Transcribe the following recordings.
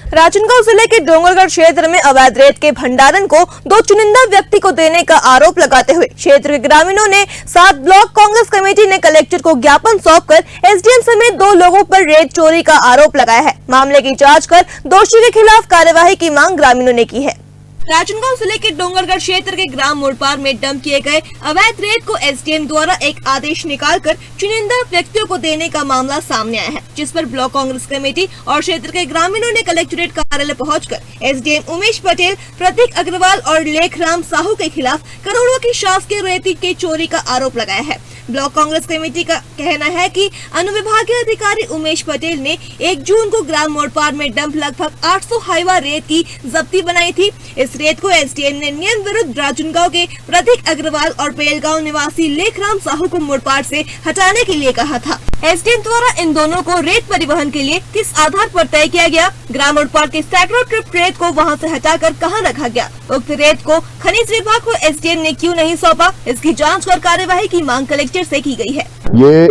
राजनांदगांव जिले के डोंगरगढ़ क्षेत्र में अवैध रेत के भंडारण को दो चुनिंदा व्यक्ति को देने का आरोप लगाते हुए क्षेत्र के ग्रामीणों ने 7 ब्लॉक कांग्रेस कमेटी ने कलेक्टर को ज्ञापन सौंपकर एसडीएम समेत 2 लोगों पर रेत चोरी का आरोप लगाया है। मामले की जांच कर दोषी के खिलाफ कार्यवाही की मांग ग्रामीणों ने की है। राजनांदगांव जिले के डोंगरगढ़ क्षेत्र के ग्राम मोड़पार में डंप किए गए अवैध रेत को एसडीएम द्वारा एक आदेश निकालकर चुनिंदा व्यक्तियों को देने का मामला सामने आया है, जिस पर ब्लॉक कांग्रेस कमेटी और क्षेत्र के ग्रामीणों ने कलेक्ट्रेट कार्यालय पहुंचकर एसडीएम उमेश पटेल, प्रतीक अग्रवाल और लेखराम साहू के खिलाफ करोड़ों की शासकीय रेती के चोरी का आरोप लगाया है। ब्लॉक कांग्रेस कमेटी का कहना है कि अनुविभागीय अधिकारी उमेश पटेल ने 1 जून को ग्राम मोड़पार में डंप लगभग 800 हाइवा रेत की जब्ती बनाई थी। इस रेत को एसडीएम ने नियम विरुद्ध राजनांदगांव के प्रतीक अग्रवाल और पेलगांव निवासी लेखराम साहू को मोड़पार से हटाने के लिए कहा था। एसडीएम द्वारा इन दोनों को रेत परिवहन के लिए किस आधार पर तय किया गया, ग्राम मोड़पार के सैकड़ों ट्रिप रेत को वहां से हटाकर कहां रखा गया, उक्त रेत को खनिज विभाग को एसडीएम ने क्यों नहीं सौंपा, इसकी जांच कर कार्यवाही की मांग कलेक्टर से की गई है। ये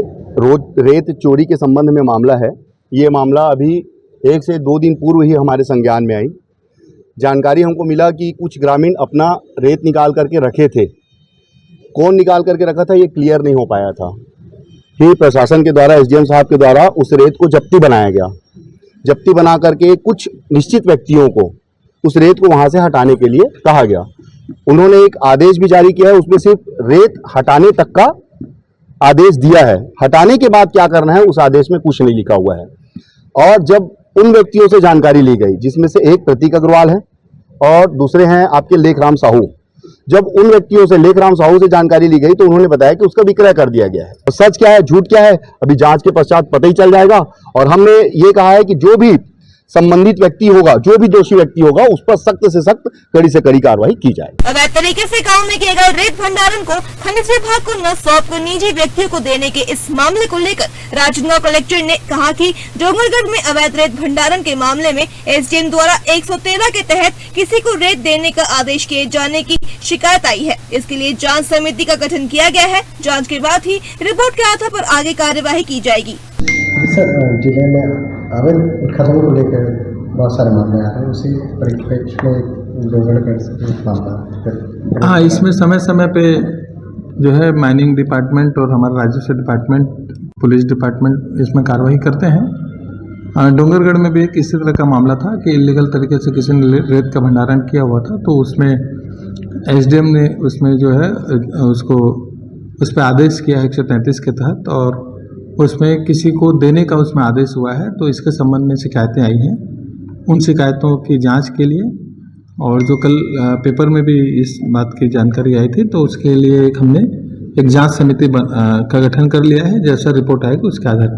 रेत चोरी के संबंध में मामला है। ये मामला अभी 1 से 2 दिन पूर्व ही हमारे संज्ञान में आई। जानकारी हमको मिला कि कुछ ग्रामीण अपना रेत निकाल करके रखे थे। कौन निकाल करके रखा था ये क्लियर नहीं हो पाया था। फिर प्रशासन के द्वारा एसडीएम साहब के द्वारा उस रेत को जब्ती बनाया गया। जब्ती बना करके कुछ निश्चित व्यक्तियों को उस रेत को वहां से हटाने के लिए कहा गया। उन्होंने एक आदेश भी जारी किया है, उसमें सिर्फ रेत हटाने तक का आदेश दिया है। हटाने के बाद क्या करना है उस आदेश में कुछ नहीं लिखा हुआ है। और जब उन व्यक्तियों से जानकारी ली गई, जिसमें से एक प्रतीक अग्रवाल है और दूसरे हैं आपके लेखराम साहू, जब उन व्यक्तियों से लेखराम साहू से जानकारी ली गई तो उन्होंने बताया कि उसका विक्रय कर दिया गया है। तो सच क्या है झूठ क्या है अभी जांच के पश्चात पता ही चल जाएगा। और हमने ये कहा है कि जो भी संबंधित व्यक्ति होगा, जो भी दोषी व्यक्ति होगा, उस पर सख्त से सख्त, कड़ी से कड़ी कार्रवाई की जाए। अवैध तरीके से गांव में किए गए रेत भंडारण को खनिज विभाग को न सौंपकर निजी व्यक्तियों को देने के इस मामले को लेकर राजनांदगांव कलेक्टर ने कहा कि डोंगरगढ़ में अवैध रेत भंडारण के मामले में एसडीएम द्वारा 113 के तहत किसी को रेत देने का आदेश किए जाने की शिकायत आई है। इसके लिए जाँच समिति का गठन किया गया है। जाँच के बाद ही रिपोर्ट के आधार पर आगे कार्यवाही की जाएगी। जिले में अवैध खनन को लेकर बहुत सारे मामले आ रहे हैं, उसी परिप्रेक्ष्य में डोंगरगढ़ मामला। हाँ, इसमें समय समय पे जो है माइनिंग डिपार्टमेंट और हमारा राजस्व डिपार्टमेंट, पुलिस डिपार्टमेंट इसमें कार्रवाई करते हैं। डोंगरगढ़ में भी एक इसी तरह का मामला था कि इलीगल तरीके से किसी ने रेत का भंडारण किया हुआ था, तो उसमें एसडीएम ने उसमें जो है उसको उस पर आदेश किया है 133 के तहत, और उसमें किसी को देने का उसमें आदेश हुआ है। तो इसके संबंध में शिकायतें आई हैं, उन शिकायतों की जांच के लिए, और जो कल पेपर में भी इस बात की जानकारी आई थी, तो उसके लिए हमने एक जांच समिति का गठन कर लिया है। जैसा रिपोर्ट आएगा उसके आधार पर